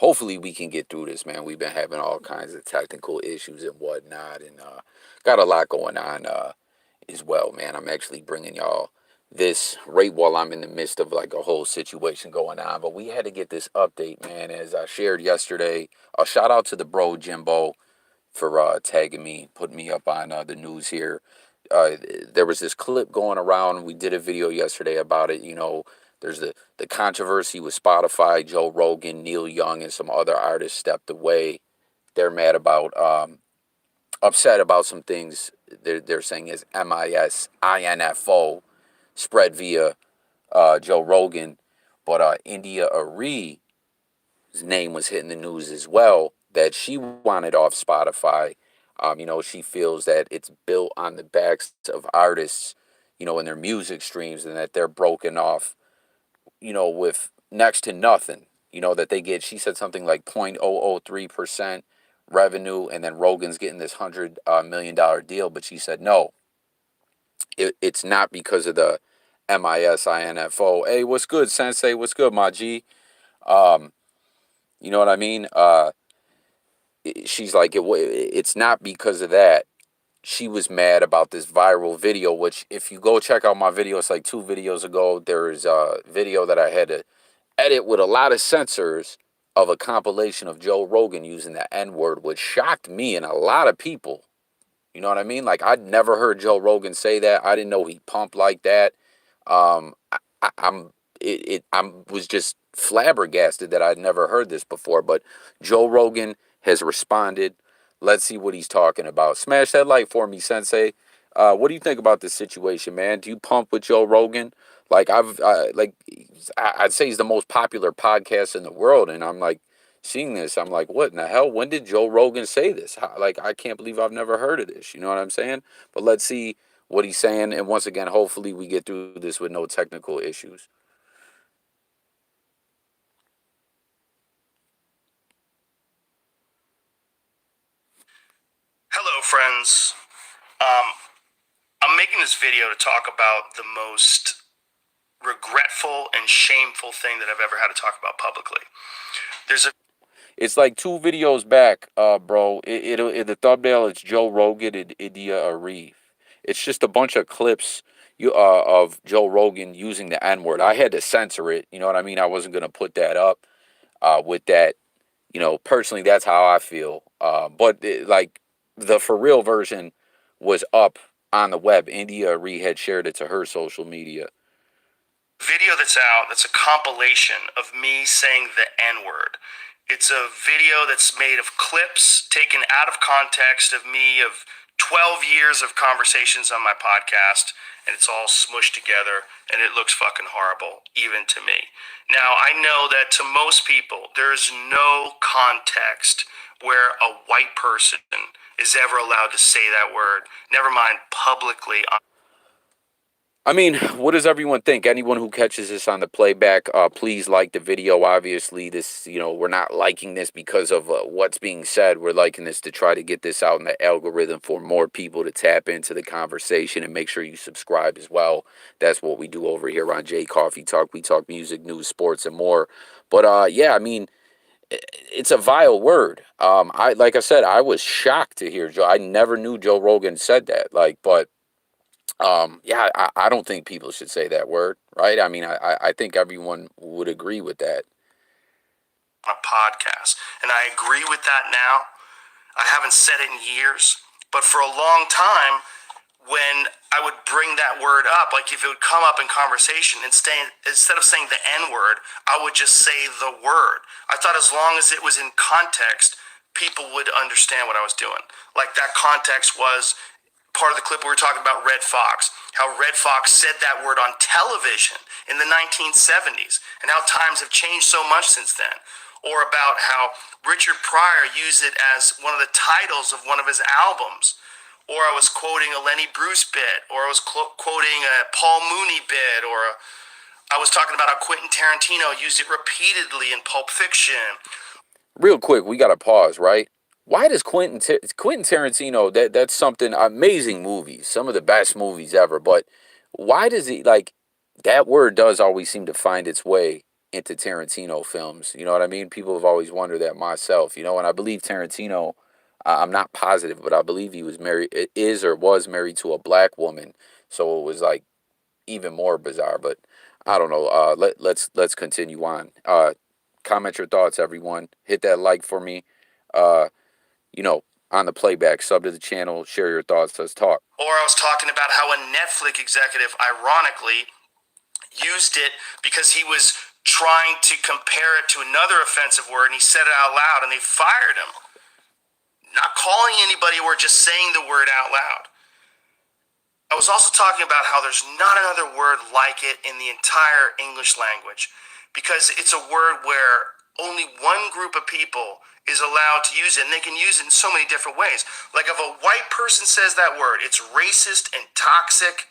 hopefully we can get through this, man. We've been having all kinds of technical issues and whatnot, and got a lot going on as well, man. I'm actually bringing y'all this right while I'm in the midst of like a whole situation going on. But we had to get this update, man. As I shared yesterday, a shout out to the bro Jimbo for tagging me, putting me up on the news here. Uh, there was this clip going around. We did a video yesterday about it. You know, there's the controversy with Spotify, Joe Rogan, Neil Young, and some other artists stepped away. They're mad about, upset about some things. They're saying is MISINFO spread via Joe Rogan, but NW0RD's name was hitting the news as well, that she wanted off Spotify. You know, she feels that it's built on the backs of artists, you know, and their music streams, and that they're broken off, you know, with next to nothing. You know, that they get, she said something like 0.003% revenue, and then Rogan's getting this $100 million deal. But she said, no, it's not because of the MISINFO. Hey, what's good, Sensei? What's good, my G? Um, you know what I mean? She's like, it's not because of that. She was mad about this viral video, which if you go check out my video, it's like 2 videos ago. There's a video that I had to edit with a lot of censors of a compilation of Joe Rogan using the N-word, which shocked me and a lot of people. You know what I mean? Like, I'd never heard Joe Rogan say that. I didn't know he pumped like that. I was just flabbergasted that I'd never heard this before. But Joe Rogan has responded. Let's see what he's talking about. Smash that like for me, Sensei. What do you think about this situation, man? Do you pump with Joe Rogan? Like, I'd say he's the most popular podcast in the world, and I'm like seeing this. I'm like, what in the hell? When did Joe Rogan say this? Like, I can't believe I've never heard of this. You know what I'm saying? But let's see what he's saying, and once again, hopefully we get through this with no technical issues. Hello, friends. Um, I'm making this video to talk about the most regretful and shameful thing that I've ever had to talk about publicly. There's a It's like 2 videos back, bro. The thumbnail, it's Joe Rogan and Arie. It's just a bunch of clips of Joe Rogan using the N word. I had to censor it. You know what I mean? I wasn't gonna put that up with that. You know, personally, that's how I feel. Like the for real version was up on the web. India Arie had shared it to her social media. video that's out that's a compilation of me saying the N word. It's a video that's made of clips taken out of context of me of 12 years of conversations on my podcast, and it's all smushed together, and it looks fucking horrible, even to me. Now, I know that to most people, there's no context where a white person is ever allowed to say that word, never mind publicly. I mean, what does everyone think? Anyone who catches this on the playback, please like the video. Obviously, this, you know, we're not liking this because of what's being said. We're liking this to try to get this out in the algorithm for more people to tap into the conversation, and make sure you subscribe as well. That's what we do over here on JayCoffeeTalk. We talk music, news, sports, and more. But yeah, I mean, it's a vile word. Like I said, I was shocked to hear Joe. I never knew Joe Rogan said that. Like, but yeah, I don't think people should say that word, right? I mean, I think everyone would agree with that. A podcast, and I agree with that now. I haven't said it in years, but for a long time, when I would bring that word up, like if it would come up in conversation, instead of saying the N word, I would just say the word. I thought as long as it was in context, people would understand what I was doing. Like that context was part of the clip we were talking about Red Fox, how Red Fox said that word on television in the 1970s, and how times have changed so much since then. Or about how Richard Pryor used it as one of the titles of one of his albums. Or I was quoting a Lenny Bruce bit, or I was quoting a Paul Mooney bit, or I was talking about how Quentin Tarantino used it repeatedly in Pulp Fiction. Real quick, we got to pause, right? Why does Quentin Tarantino, that's something, amazing movies, some of the best movies ever, but why does he, like, that word does always seem to find its way into Tarantino films. You know what I mean? People have always wondered that myself. You know, and I believe Tarantino. I'm not positive, but I believe he was married, is or was married to a black woman. So it was like even more bizarre. But I don't know. Let's continue on. Comment your thoughts, everyone. Hit that like for me. Uh, you know, on the playback, sub to the channel, share your thoughts. Let's talk. Or I was talking about how a Netflix executive, ironically, used it because he was trying to compare it to another offensive word, and he said it out loud, and they fired him. Not calling anybody or just saying the word out loud. I was also talking about how there's not another word like it in the entire English language, because it's a word where only one group of people is allowed to use it, and they can use it in so many different ways. Like if a white person says that word, it's racist and toxic,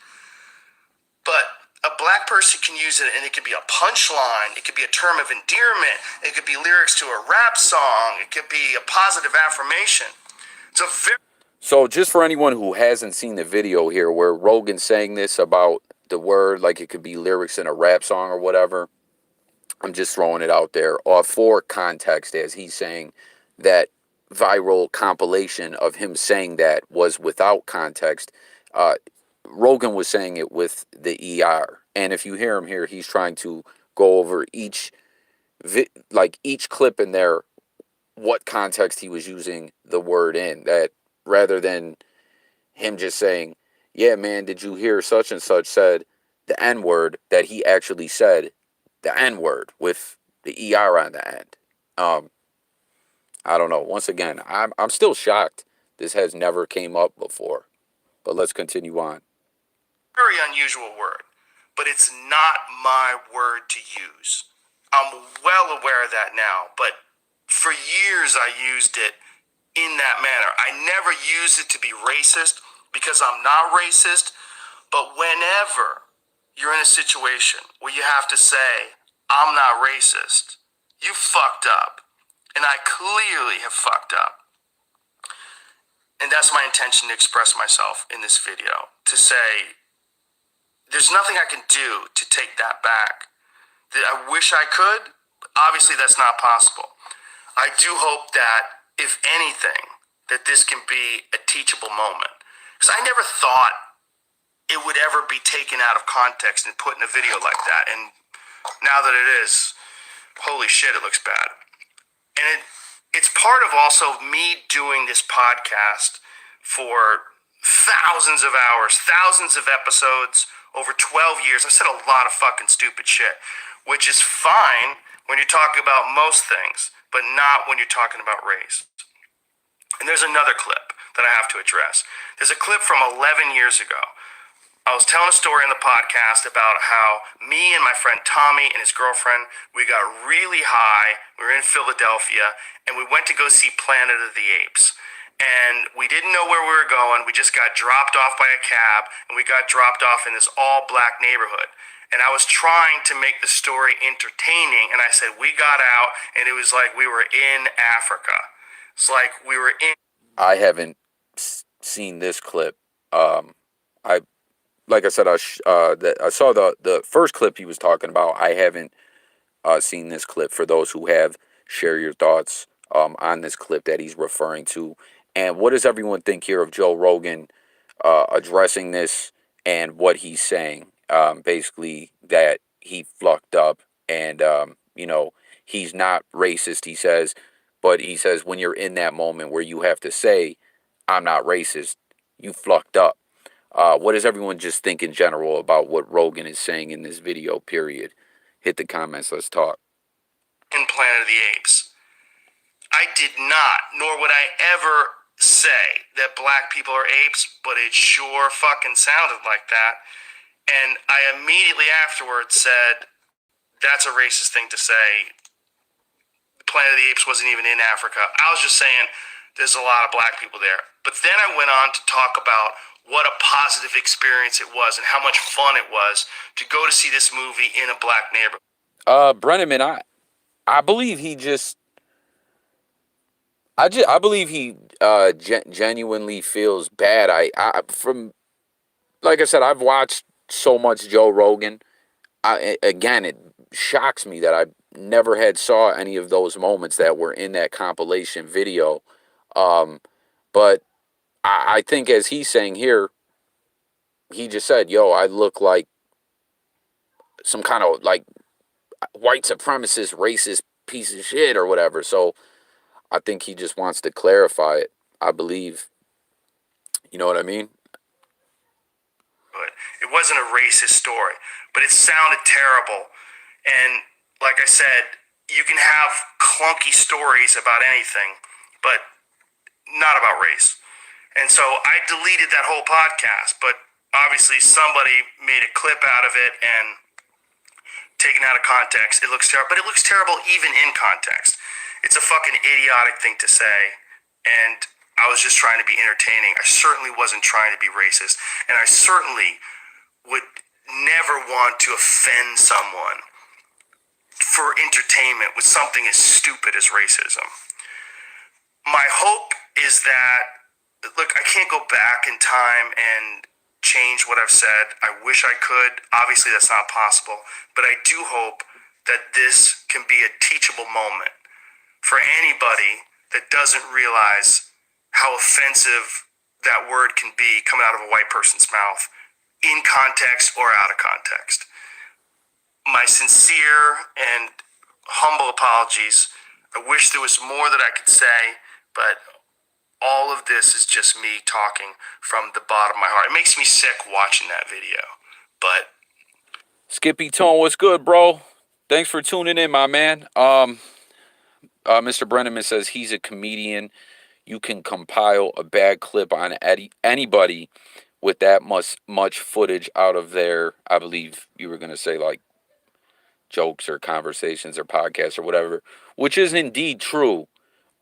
but a black person can use it, and it could be a punchline, it could be a term of endearment, it could be lyrics to a rap song, it could be a positive affirmation. It's a very So just for anyone who hasn't seen the video here where Rogan's saying this about the word, like it could be lyrics in a rap song or whatever, I'm just throwing it out there, or for context, as he's saying that viral compilation of him saying that was without context. Uh, Rogan was saying it with the ER. And if you hear him here, he's trying to go over each each clip in there, what context he was using the word in, that rather than him just saying, yeah, man, did you hear such and such said the N word, that he actually said the N word with the ER on the end. Um, I don't know. Once again, I'm still shocked. This has never came up before. But let's continue on. very unusual word, but it's not my word to use. I'm well aware of that now, but for years I used it in that manner. I never used it to be racist because I'm not racist, but whenever you're in a situation where you have to say, I'm not racist, you fucked up. And I clearly have fucked up. And that's my intention to express myself in this video, to say, there's nothing I can do to take that back. I wish I could. Obviously, that's not possible. I do hope that, if anything, that this can be a teachable moment. Because I never thought it would ever be taken out of context and put in a video like that. And now that it is, holy shit, it looks bad. And it's part of also me doing this podcast for thousands of hours, thousands of episodes, over 12 years. I said a lot of fucking stupid shit, which is fine when you're talking about most things, but not when you're talking about race. And there's another clip that I have to address. There's a clip from 11 years ago. I was telling a story on the podcast about how me and my friend Tommy and his girlfriend, we got really high. We were in Philadelphia, and we went to go see Planet of the Apes. And we didn't know where we were going. We just got dropped off by a cab, and we got dropped off in this all-black neighborhood. And I was trying to make the story entertaining, and I said, we got out, and it was like we were in Africa. It's like we were in... I haven't seen this clip. I like I said, I saw the first clip he was talking about. I haven't seen this clip. For those who have, share your thoughts on this clip that he's referring to. And what does everyone think here of Joe Rogan addressing this and what he's saying? Basically, that he fucked up and, he's not racist, he says. But he says when you're in that moment where you have to say, I'm not racist, you fucked up. What does everyone just think in general about what Rogan is saying in this video, period? Hit the comments. Let's talk. In Planet of the Apes. I did not, nor would I ever say that black people are apes, but it sure fucking sounded like that. And I immediately afterwards said, that's a racist thing to say. Planet of the Apes wasn't even in Africa. I was just saying there's a lot of black people there. But then I went on to talk about what a positive experience it was and how much fun it was to go to see this movie in a black neighborhood. Brenneman, I believe he just, I believe he genuinely feels bad. Like I said, I've watched so much Joe Rogan. Again, shocks me that I never had saw any of those moments that were in that compilation video. Um, but I think as he's saying here, he just said, "Yo, I look like some kind of like white supremacist, racist piece of shit or whatever." So I think he just wants to clarify it. I believe, you know what I mean? But it wasn't a racist story, but it sounded terrible. And like I said, you can have clunky stories about anything, but not about race. And so I deleted that whole podcast, but obviously somebody made a clip out of it and taken out of context. It looks terrible, but it looks terrible even in context. It's a fucking idiotic thing to say, and I was just trying to be entertaining. I certainly wasn't trying to be racist, and I certainly would never want to offend someone for entertainment with something as stupid as racism. My hope is that, look, I can't go back in time and change what I've said. I wish I could. Obviously, that's not possible. But I do hope that this can be a teachable moment for anybody that doesn't realize how offensive that word can be coming out of a white person's mouth, in context or out of context. My sincere and humble apologies. I wish there was more that I could say, but all of this is just me talking from the bottom of my heart. It makes me sick watching that video, but Skippy Tone, what's good, bro? Thanks for tuning in, my man. Mr. Brenneman says he's a comedian. You can compile a bad clip on anybody with that much footage out of their, I believe you were gonna say like jokes or conversations or podcasts or whatever, which is indeed true.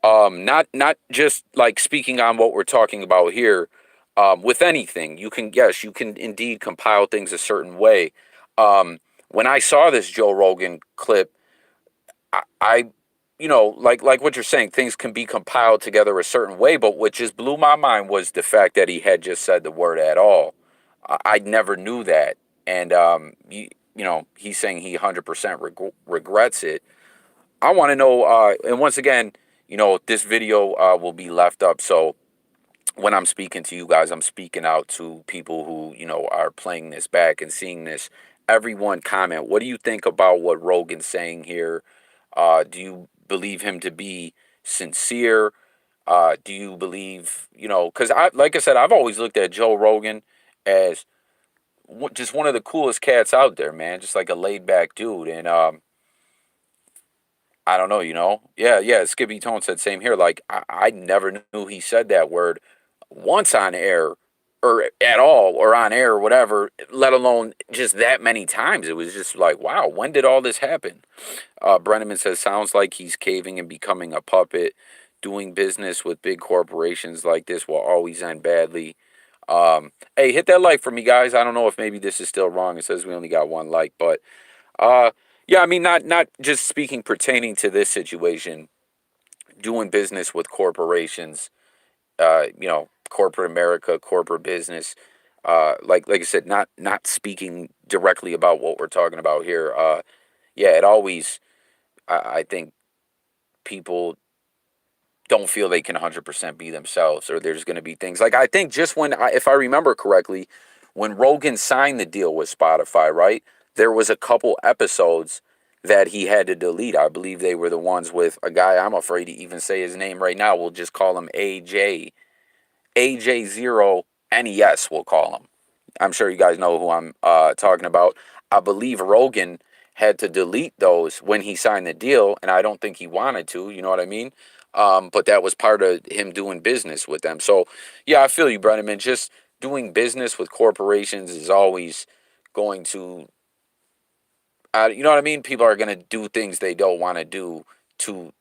Not just like speaking on what we're talking about here. With anything, you can indeed compile things a certain way. When I saw this Joe Rogan clip, I like what you're saying, things can be compiled together a certain way, but what just blew my mind was the fact that he had just said the word at all. I never knew that. And, he's saying he 100% regrets it. I want to know, and once again, this video will be left up. So when I'm speaking to you guys, I'm speaking out to people who, are playing this back and seeing this. Everyone comment, what do you think about what Rogan's saying here? Do you believe him to be sincere? Do you believe, because like I said, I've always looked at Joe Rogan as just one of the coolest cats out there, man. Just like a laid back dude. And I don't know, Yeah, Skippy Tone said same here. Like, I never knew he said that word once on air or at all or on air or whatever, let alone just that many times. It was just like, wow, when did all this happen? Brenneman says, sounds like he's caving and becoming a puppet. Doing business with big corporations like this will always end badly. Hey, hit that like for me, guys. I don't know if maybe this is still wrong. It says we only got one like, but uh, yeah, I mean, not just speaking pertaining to this situation, doing business with corporations, corporate America, corporate business. Like I said, not speaking directly about what we're talking about here. Yeah, it always, I think people don't feel they can 100% be themselves, or there's going to be things like, I think just if I remember correctly, when Rogan signed the deal with Spotify, right, there was a couple episodes that he had to delete. I believe they were the ones with a guy, I'm afraid to even say his name right now. We'll just call him AJ0NES, we'll call him. I'm sure you guys know who I'm talking about. I believe Rogan had to delete those when he signed the deal, and I don't think he wanted to. You know what I mean? But that was part of him doing business with them. So, yeah, I feel you, Brenneman. Just doing business with corporations is always going to, you know what I mean? People are going to do things they don't want to do to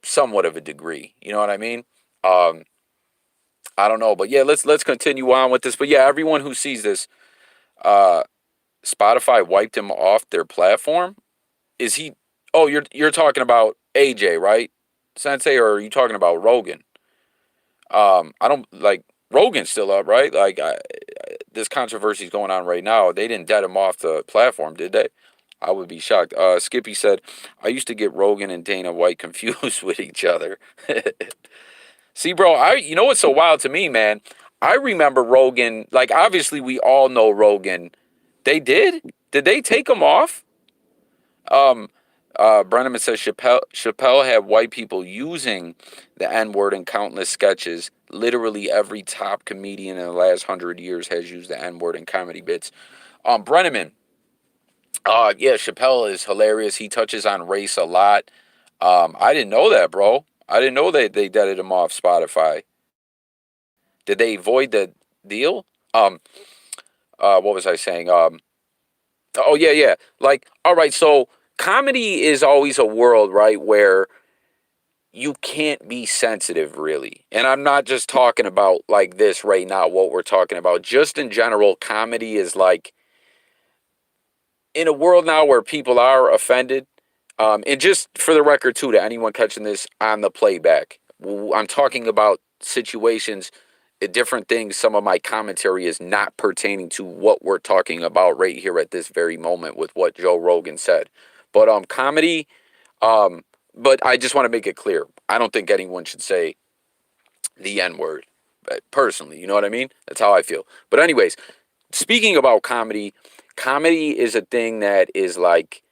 somewhat of a degree. You know what I mean? Um, I don't know, but yeah, let's continue on with this. But yeah, everyone who sees this, uh, Spotify wiped him off their platform. Is he? Oh, you're talking about AJ, right, Sensei, or are you talking about Rogan? I don't like Rogan's still up, right? Like this controversy is going on right now. They didn't dead him off the platform, did they? I would be shocked. Skippy said, I used to get Rogan and Dana White confused with each other. See, bro, you know what's so wild to me, man? I remember Rogan, like, obviously we all know Rogan. They did? Did they take him off? Um, Brenneman says Chappelle had white people using the N-word in countless sketches. Literally every top comedian in the last 100 years has used the N-word in comedy bits. Brenneman, yeah, Chappelle is hilarious. He touches on race a lot. I didn't know that, bro. I didn't know that they deaded him off Spotify. Did they void the deal? Um, what was I saying? Oh yeah, yeah. Like, all right, so comedy is always a world, right, where you can't be sensitive really. And I'm not just talking about like this right now, what we're talking about. Just in general, comedy is like in a world now where people are offended, and just for the record, too, to anyone catching this on the playback, I'm talking about situations, different things. Some of my commentary is not pertaining to what we're talking about right here at this very moment with what Joe Rogan said. But comedy, um, but I just want to make it clear. I don't think anyone should say the N word, personally. You know what I mean? That's how I feel. But anyways, speaking about comedy, comedy is a thing that is like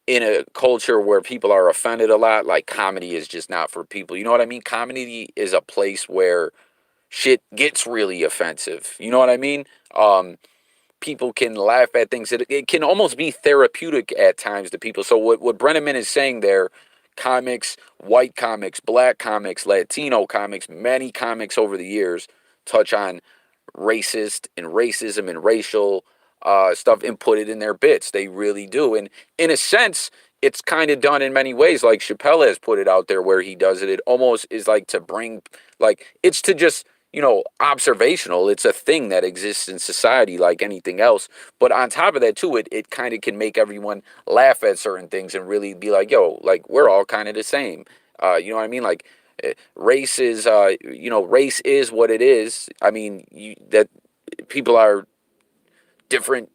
in a culture where people are offended a lot, like comedy is just not for people. You know what I mean? Comedy is a place where shit gets really offensive. You know what I mean? People can laugh at things. It can almost be therapeutic at times to people. So what Brenneman is saying there, comics, white comics, black comics, Latino comics, many comics over the years touch on racist and racism and racial stuff and put it in their bits. They really do. And in a sense, it's kind of done in many ways. Like Chappelle has put it out there where he does it. It almost is like to bring, like, it's to just, observational. It's a thing that exists in society like anything else. But on top of that, too, it kind of can make everyone laugh at certain things and really be like, yo, like, we're all kind of the same. You know what I mean? Like, race is, race is what it is. I mean, that people are different,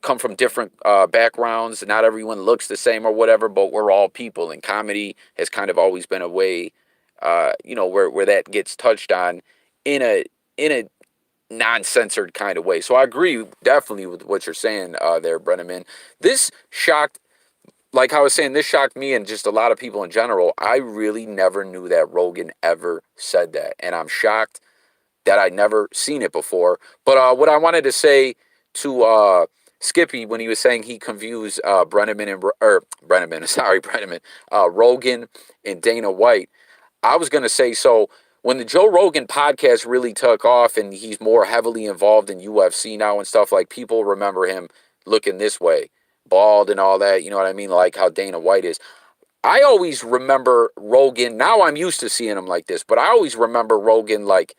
come from different backgrounds. Not everyone looks the same or whatever, but we're all people. And comedy has kind of always been a way, where that gets touched on in a non-censored kind of way. So I agree definitely with what you're saying there, Brenneman. This shocked, like I was saying, this shocked me and just a lot of people in general. I really never knew that Rogan ever said that. And I'm shocked that I'd never seen it before. But what I wanted to say to Skippy when he was saying he confused Rogan and Dana White, I was going to say, so when the Joe Rogan podcast really took off and he's more heavily involved in UFC now and stuff, like people remember him looking this way, bald and all that, you know what I mean? Like how Dana White is. I always remember Rogan. Now I'm used to seeing him like this, but I always remember Rogan like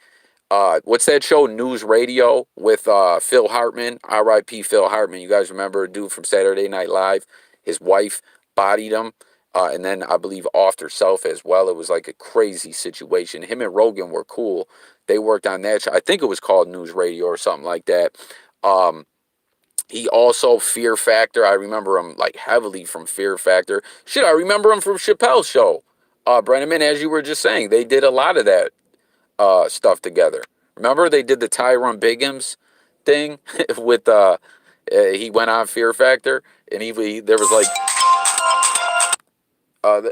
what's that show? News Radio with Phil Hartman, R.I.P. Phil Hartman. You guys remember a dude from Saturday Night Live? His wife bodied him, and then I believe offed herself as well. It was like a crazy situation. Him and Rogan were cool. They worked on that show. I think it was called News Radio or something like that. He also Fear Factor. I remember him like heavily from Fear Factor. Shit, I remember him from Chappelle's show. Brenneman, as you were just saying, they did a lot of that stuff together. Remember they did the Tyrone Biggums thing with he went on Fear Factor and there was like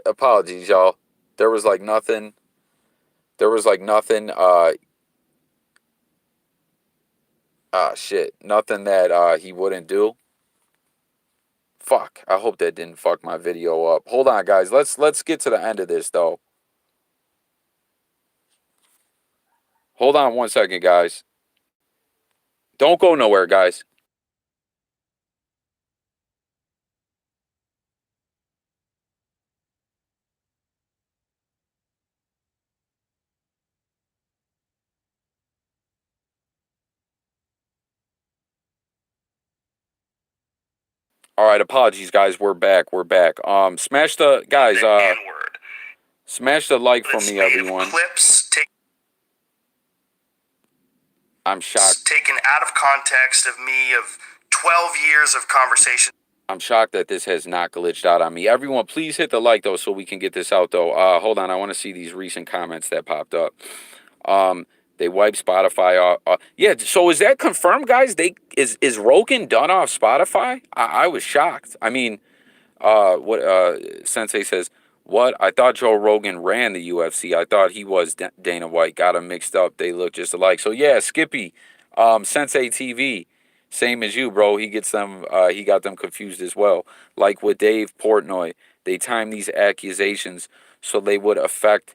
apologies y'all. There was like nothing. There was like nothing. Shit, nothing that he wouldn't do. Fuck. I hope that didn't fuck my video up. Hold on, guys. Let's get to the end of this though. Hold on 1 second, guys. Don't go nowhere, guys. All right, apologies, guys. We're back. We're back. Smash the guys. N-word. Smash the like for me, everyone. Clips I'm shocked. taken out of context of me of 12 years of conversation. I'm shocked that this has not glitched out on me. Everyone, please hit the like though, so we can get this out though. Hold on, I want to see these recent comments that popped up. Um, they wiped Spotify off. Yeah, so is that confirmed, guys? Is Rogan done off Spotify? I was shocked. I mean, what Sensei says, what? I thought Joe Rogan ran the UFC. I thought he was Dana White. Got them mixed up. They look just alike. So yeah, Skippy, Sensei TV, same as you, bro. He gets them. He got them confused as well. Like with Dave Portnoy, they timed these accusations so they would affect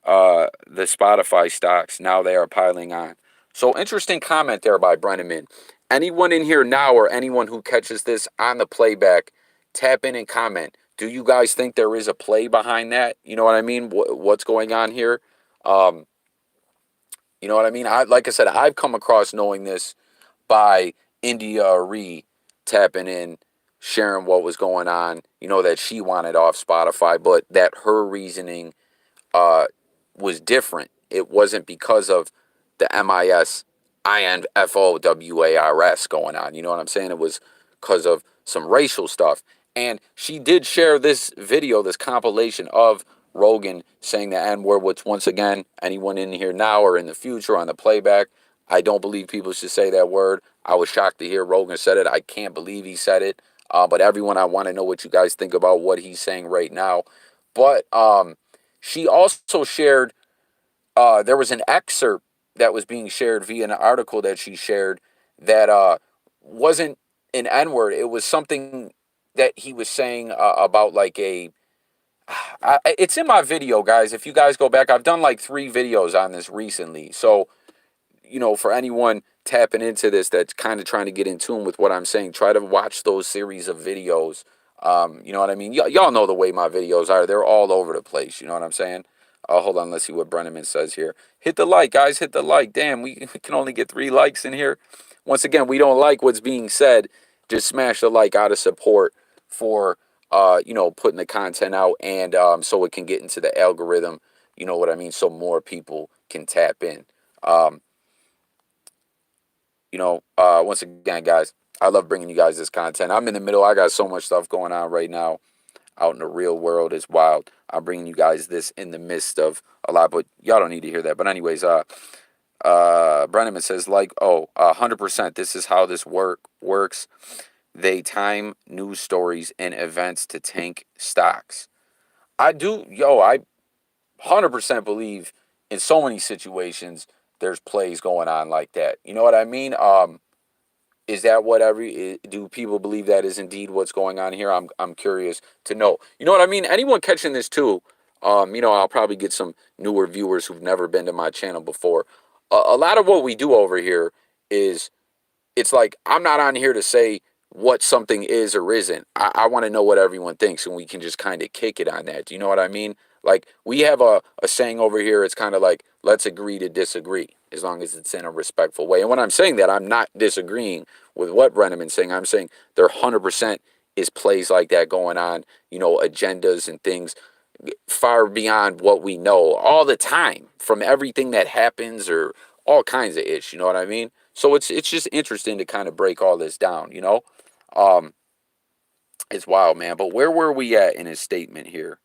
the Spotify stocks. Now they are piling on. So interesting comment there by Brenneman. Anyone in here now or anyone who catches this on the playback, tap in and comment. Do you guys think there is a play behind that? You know what I mean? What's going on here? Um, you know what I mean? Like I said, I've come across knowing this by NW0RD tapping in, sharing what was going on. You know that she wanted off Spotify, but that her reasoning uh, was different. It wasn't because of the MISINFOWARS going on. You know what I'm saying? It was because of some racial stuff. And she did share this video, this compilation of Rogan saying the N word, which, once again, anyone in here now or in the future on the playback, I don't believe people should say that word. I was shocked to hear Rogan said it. I can't believe he said it. But everyone, I want to know what you guys think about what he's saying right now. But she also shared, there was an excerpt that was being shared via an article that she shared that wasn't an N word. It was something that he was saying about like it's in my video, guys. If you guys go back, I've done like 3 videos on this recently. So, you know, for anyone tapping into this that's kind of trying to get in tune with what I'm saying, try to watch those series of videos. You know what I mean? Y'all know the way my videos are. They're all over the place. You know what I'm saying? Hold on. Let's see what Brenneman says here. Hit the like, guys. Hit the like. Damn, we can only get 3 likes in here. Once again, we don't like what's being said. Just smash the like out of support for, you know, putting the content out and so it can get into the algorithm. You know what I mean? So more people can tap in. You know, once again, guys, I love bringing you guys this content. I'm in the middle. I got so much stuff going on right now out in the real world. It's wild. I'm bringing you guys this in the midst of a lot, but y'all don't need to hear that. But anyways, Brenneman says, like, 100%, this is how this works. They time news stories and events to tank stocks. I 100% believe in so many situations there's plays going on like that. You know what I mean? Is that what do people believe that is indeed what's going on here? I'm curious to know. You know what I mean? Anyone catching this too? You know, I'll probably get some newer viewers who've never been to my channel before. A lot of what we do over here is, it's like I'm not on here to say what something is or isn't. I want to know what everyone thinks, and we can just kind of kick it on that. Do you know what I mean? Like, we have a saying over here. It's kind of like, let's agree to disagree, as long as it's in a respectful way. And when I'm saying that, I'm not disagreeing with what Brenneman's saying. I'm saying there 100% is plays like that going on, you know, agendas and things far beyond what we know all the time from everything that happens or all kinds of ish. You know what I mean? So it's just interesting to kind of break all this down. You know, um, it's wild, man. But where were we at in his statement here?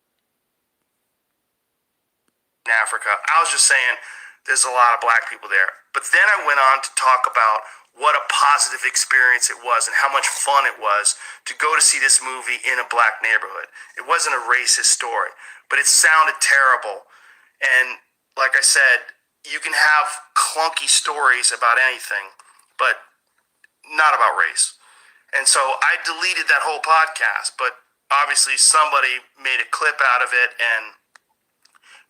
In Africa, I was just saying there's a lot of black people there. But then I went on to talk about what a positive experience it was and how much fun it was to go to see this movie in a black neighborhood. It wasn't a racist story, but it sounded terrible. And like I said, you can have clunky stories about anything, but not about race. And so I deleted that whole podcast, but obviously somebody made a clip out of it and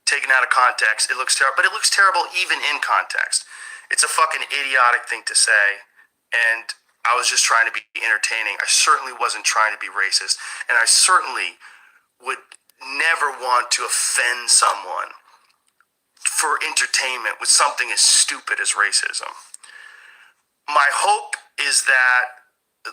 taken out of context. It looks terrible, but it looks terrible even in context. It's a fucking idiotic thing to say, and I was just trying to be entertaining. I certainly wasn't trying to be racist, and I certainly would never want to offend someone for entertainment with something as stupid as racism. My hope is that,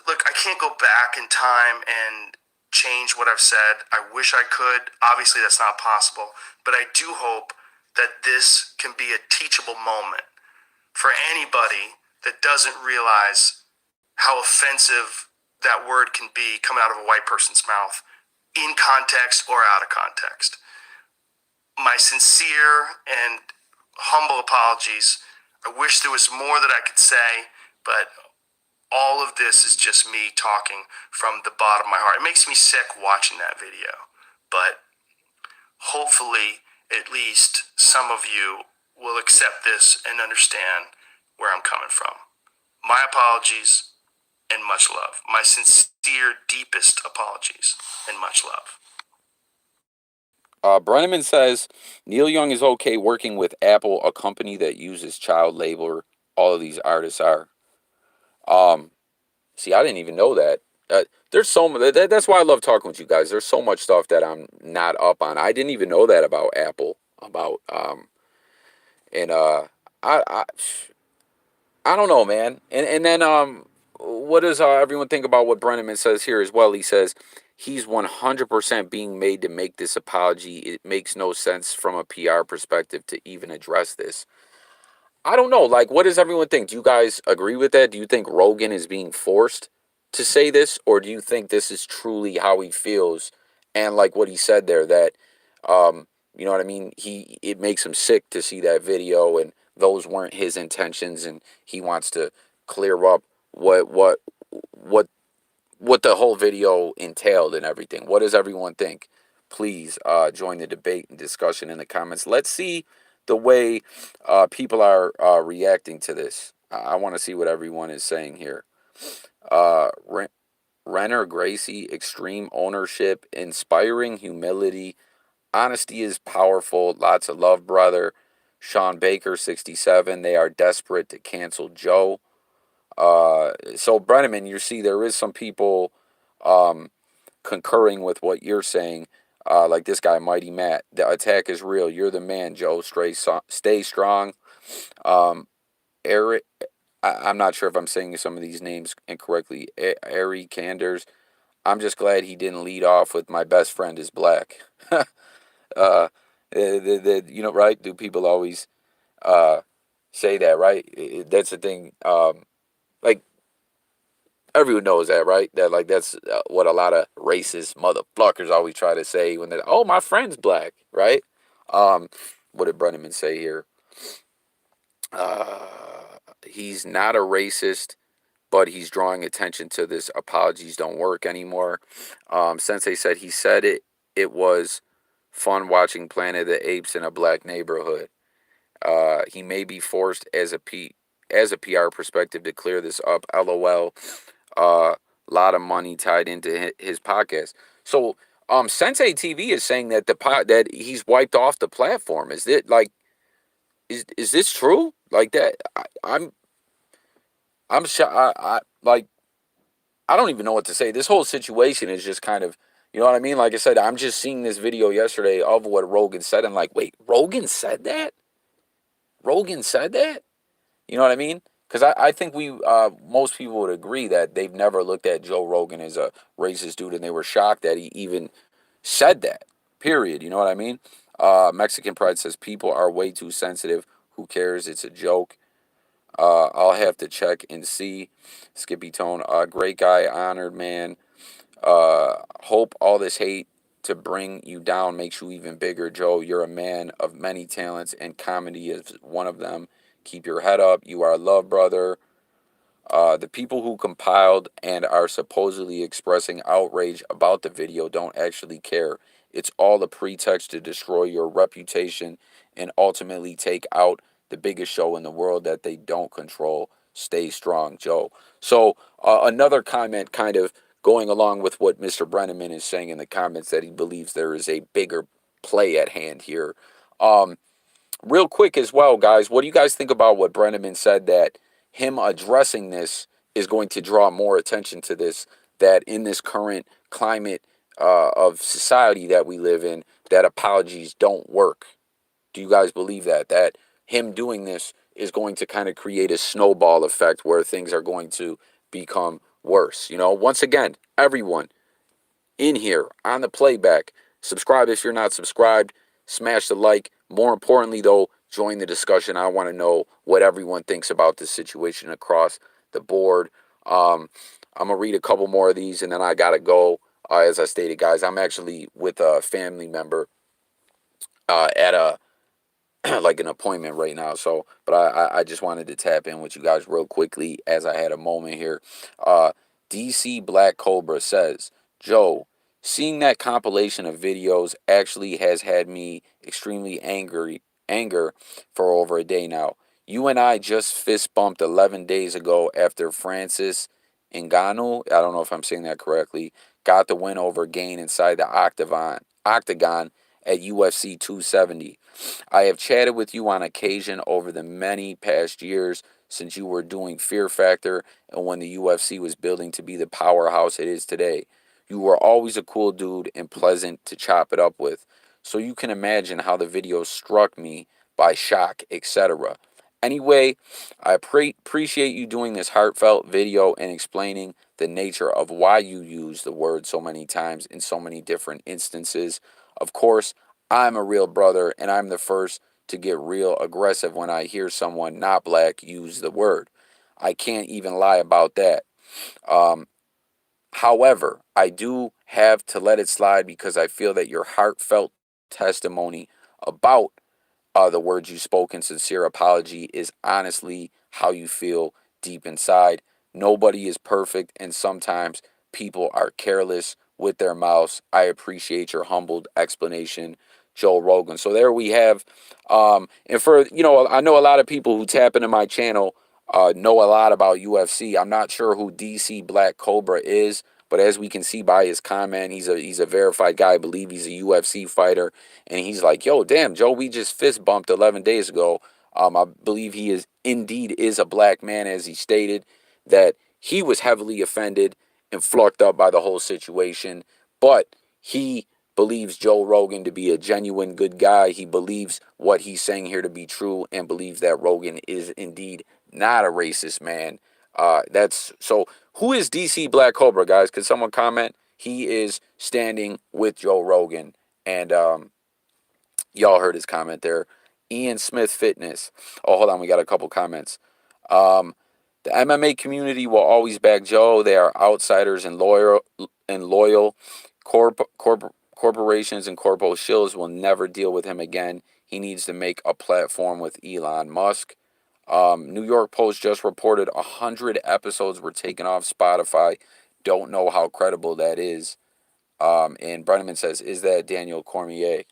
look, I can't go back in time and change what I've said. I wish I could. Obviously, that's not possible. But I do hope that this can be a teachable moment for anybody that doesn't realize how offensive that word can be coming out of a white person's mouth, in context or out of context. My sincere and humble apologies. I wish there was more that I could say, but all of this is just me talking from the bottom of my heart. It makes me sick watching that video, but hopefully at least some of you will accept this and understand where I'm coming from. My apologies and much love. My sincere, deepest apologies and much love. Brenneman says Neil Young is okay working with Apple, a company that uses child labor. All of these artists are. See, I didn't even know that. There's so much. That's why I love talking with you guys. There's so much stuff that I'm not up on. I didn't even know that about Apple. And I, I, I don't know, man. And then what does everyone think about what Brenneman says here as well? He says he's 100% being made to make this apology. It makes no sense from a PR perspective to even address this. I don't know. Like, what does everyone think? Do you guys agree with that? Do you think Rogan is being forced to say this, or do you think this is truly how he feels? And like what he said there, that you know what I mean? It makes him sick to see that video, and those weren't his intentions, and he wants to clear up what what the whole video entailed and everything. What does everyone think? Please join the debate and discussion in the comments. Let's see the way people are reacting to this. I want to see what everyone is saying here. Renner Gracie, extreme ownership, inspiring humility, honesty is powerful, lots of love, brother. Sean Baker, 67, they are desperate to cancel Joe. So Brenneman, you see there is some people concurring with what you're saying. Like this guy, Mighty Matt. The attack is real. You're the man, Joe. Stay strong. Arie, I'm not sure if I'm saying some of these names incorrectly. Arie Canders. I'm just glad he didn't lead off with my best friend is black. You know, right? Do people always uh, say that, right? That's the thing. Like, everyone knows that, right? That like that's what a lot of racist motherfuckers always try to say when they're, oh, my friend's black, right? Um, what did Brenneman say here? Uh, he's not a racist, but he's drawing attention to this. Apologies don't work anymore. Sensei said he said it. It was fun watching Planet of the Apes in a black neighborhood. He may be forced as a PR perspective to clear this up. LOL. Lot of money tied into his podcast. So, Sensei TV is saying that that he's wiped off the platform. Is it like is this true? Like that? I'm I like I don't even know what to say. This whole situation is just kind of, you know what I mean? Like I said, I'm just seeing this video yesterday of what Rogan said. I'm like, wait, Rogan said that? Rogan said that? You know what I mean? Because I think most people would agree that they've never looked at Joe Rogan as a racist dude, and they were shocked that he even said that. Period. You know what I mean? Mexican Pride says people are way too sensitive. Who cares? It's a joke. I'll have to check and see. Skippy Tone, great guy, honored man. Hope all this hate to bring you down makes you even bigger, Joe. You're a man of many talents, and comedy is one of them. Keep your head up. You are a love brother. The people who compiled and are supposedly expressing outrage about the video don't actually care. It's all a pretext to destroy your reputation and ultimately take out the biggest show in the world that they don't control. Stay strong, Joe. So, another comment kind of going along with what Mr. Brenneman is saying in the comments, that he believes there is a bigger play at hand here. Um, Real quick as well, guys, what do you guys think about what Brenneman said, that him addressing this is going to draw more attention to this, that in this current climate of society that we live in, that apologies don't work? Do you guys believe that him doing this is going to kind of create a snowball effect where things are going to become worse? You know, once again, everyone in here on the playback, subscribe if you're not subscribed, smash the like. More importantly, though, join the discussion. I want to know what everyone thinks about this situation across the board. I'm gonna read a couple more of these, and then I gotta go. As I stated, guys, I'm actually with a family member at a like an appointment right now. So, but I just wanted to tap in with you guys real quickly as I had a moment here. Uh, DC Black Cobra says, Joe, seeing that compilation of videos actually has had me extremely anger for over a day now. You and I just fist bumped 11 days ago after Francis Ngannou, I don't know if I'm saying that correctly, got the win over Gain inside the octagon at UFC 270. I have chatted with you on occasion over the many past years since you were doing Fear Factor and when the UFC was building to be the powerhouse it is today. You were always a cool dude and pleasant to chop it up with. So you can imagine how the video struck me by shock, etc. Anyway, I appreciate you doing this heartfelt video and explaining the nature of why you use the word so many times in so many different instances. Of course, I'm a real brother, and I'm the first to get real aggressive when I hear someone not black use the word. I can't even lie about that. Um, However, I do have to let it slide because I feel that your heartfelt testimony about the words you spoke in sincere apology is honestly how you feel deep inside. Nobody is perfect, and sometimes people are careless with their mouths. I appreciate your humbled explanation, Joe Rogan. So there we have. And for, I know a lot of people who tap into my channel know a lot about UFC. I'm not sure who DC Black Cobra is, but as we can see by his comment, he's a verified guy. I believe he's a UFC fighter, and he's like, "Yo, damn, Joe, we just fist bumped 11 days ago." I believe he is a black man, as he stated that he was heavily offended and flucked up by the whole situation, but he believes Joe Rogan to be a genuine good guy. He believes what he's saying here to be true and believes that Rogan is indeed not a racist man. That's so. Who is DC Black Cobra, guys? Could someone comment? He is standing with Joe Rogan, and y'all heard his comment there. Ian Smith Fitness. Oh, hold on, we got a couple comments. Um, the MMA community will always back Joe. They are outsiders and loyal. Corporations and corpo shills will never deal with him again. He needs to make a platform with Elon Musk. New York Post just reported 100 episodes were taken off Spotify. Don't know how credible that is. And Brenneman says, "Is that Daniel Cormier?"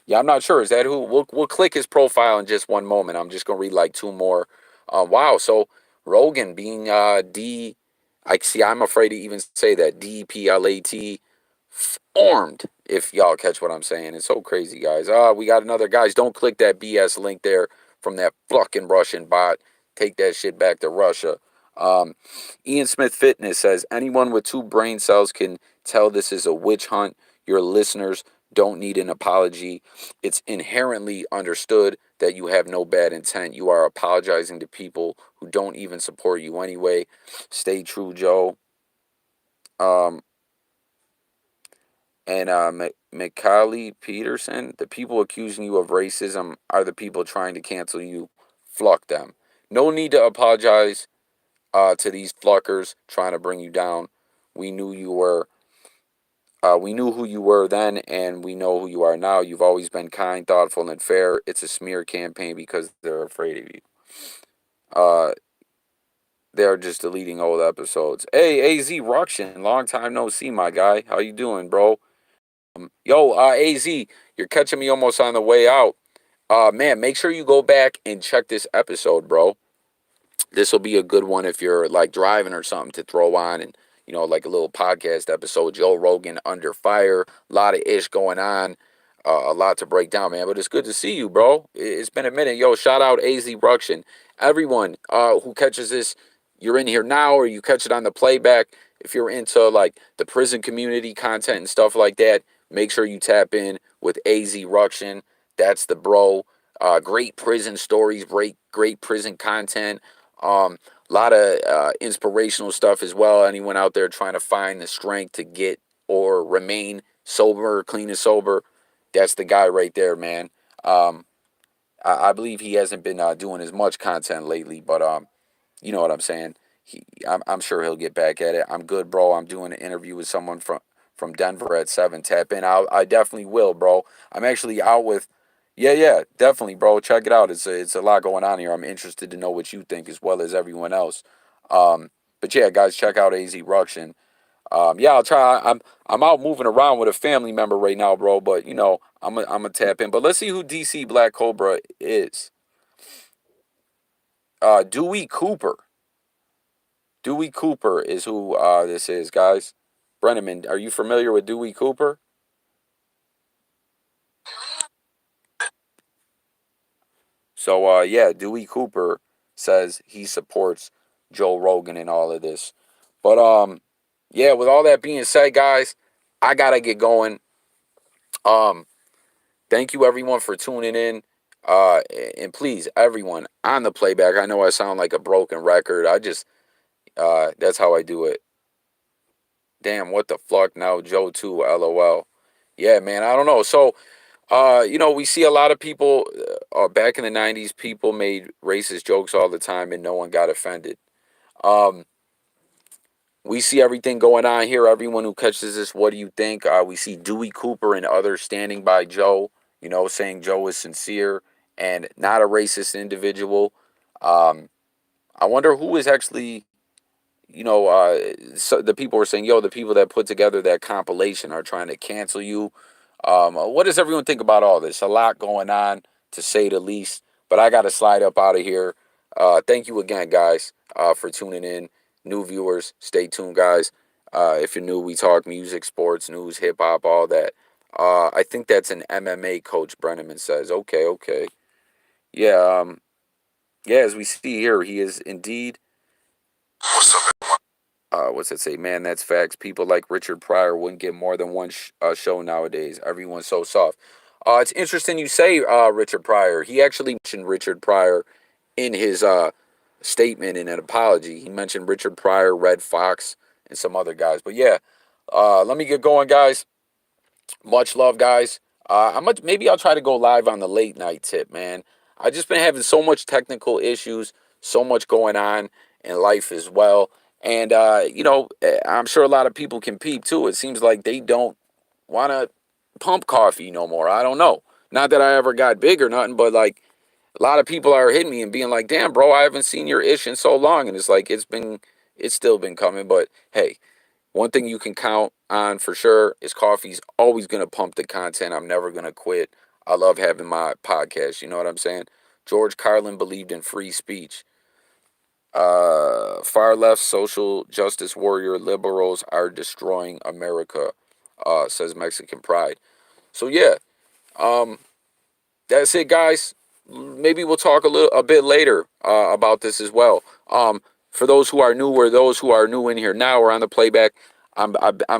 Yeah, I'm not sure. Is that who? We'll click his profile in just one moment. I'm just gonna read like two more. Wow. So Rogan being D, I see. I'm afraid to even say that DPLAT formed. If y'all catch what I'm saying, it's so crazy, guys. We got another guys. Don't click that BS link there from that fucking Russian bot. Take that shit back to Russia. Um, Ian Smith Fitness says anyone with two brain cells can tell this is a witch hunt. Your listeners don't need an apology. It's inherently understood that you have no bad intent. You are apologizing to people who don't even support you anyway. Stay true, Joe. Um, and Mikali Peterson, the people accusing you of racism are the people trying to cancel you. Fluck them. No need to apologize to these fluckers trying to bring you down. We knew you were we knew who you were then, and we know who you are now. You've always been kind, thoughtful, and fair. It's a smear campaign because they're afraid of you. Uh, they're just deleting old episodes. Hey, AZ Ruction, long time no see, my guy. How you doing, bro? Yo, AZ, you're catching me almost on the way out. Man, make sure you go back and check this episode, bro. This will be a good one if you're like driving or something to throw on and like a little podcast episode. Joe Rogan under fire, a lot of ish going on, a lot to break down, man. But it's good to see you, bro. It's been a minute. Yo, shout out AZ Ruction. Everyone who catches this, you're in here now or you catch it on the playback. If you're into like the prison community content and stuff like that, make sure you tap in with AZ Ruction. That's the bro. Great prison stories, great prison content. A lot of inspirational stuff as well. Anyone out there trying to find the strength to get or remain sober, clean and sober, that's the guy right there, man. Um, I believe he hasn't been doing as much content lately, but you know what I'm saying. I'm sure he'll get back at it. I'm good, bro. I'm doing an interview with someone from Denver at 7. Tap in. I definitely will, bro. I'm actually out with. Yeah, definitely, bro. Check it out. It's a lot going on here. I'm interested to know what you think as well as everyone else. Um, but yeah, guys, check out AZ Ruction. Yeah, I'll try. I'm out moving around with a family member right now, bro. But I'm gonna tap in. But let's see who DC Black Cobra is. Dewey Cooper. Dewey Cooper is who this is, guys. Brenneman, are you familiar with Dewey Cooper? So yeah, Dewey Cooper says he supports Joe Rogan and all of this. But yeah, with all that being said, guys, I gotta get going. Um, Thank you everyone for tuning in. Uh, and please, everyone on the playback. I know I sound like a broken record. I just that's how I do it. Damn, what the fuck now, Joe too? LOL. Yeah, man, I don't know. So, we see a lot of people back in the '90s. People made racist jokes all the time, and no one got offended. Um, we see everything going on here. Everyone who catches this, what do you think? We see Dewey Cooper and others standing by Joe, saying Joe is sincere and not a racist individual. Um, I wonder who is actually, so the people were saying, yo, the people that put together that compilation are trying to cancel you. What does everyone think about all this? A lot going on, to say the least. But I got to slide up out of here. Thank you again, guys, for tuning in. New viewers, stay tuned, guys. If you're new, we talk music, sports, news, hip hop, all that. I think that's an MMA coach, Brenneman says. Okay, okay. Yeah, yeah, as we see here, he is indeed. What's up? What's it say? Man, that's facts. People like Richard Pryor wouldn't get more than one show nowadays. Everyone's so soft. It's interesting you say Richard Pryor. He actually mentioned Richard Pryor in his statement in an apology. He mentioned Richard Pryor, Red Fox, and some other guys. But yeah, let me get going, guys. Much love, guys. Maybe I'll try to go live on the late night tip, man. I just been having so much technical issues, so much going on in life as well, and I'm sure a lot of people can peep too. It seems like they don't want to pump coffee no more. I don't know. Not that I ever got big or nothing, but like a lot of people are hitting me and being like, "Damn, bro, I haven't seen your ish in so long," and it's like it's still been coming, but hey. One thing you can count on for sure is coffee's always going to pump the content. I'm never going to quit. I love having my podcast. You know what I'm saying? George Carlin believed in free speech. Far left social justice warrior liberals are destroying America, says Mexican Pride. So, yeah, um, that's it, guys. Maybe we'll talk a bit later about this as well. For those who are new or those who are new in here now or on the playback, I'm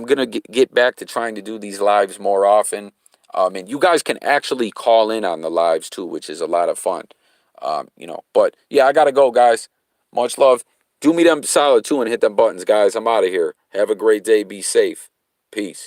gonna get back to trying to do these lives more often. And you guys can actually call in on the lives too, which is a lot of fun. But yeah, I gotta go, guys. Much love. Do me them solid too and hit them buttons, guys. I'm out of here. Have a great day. Be safe. Peace.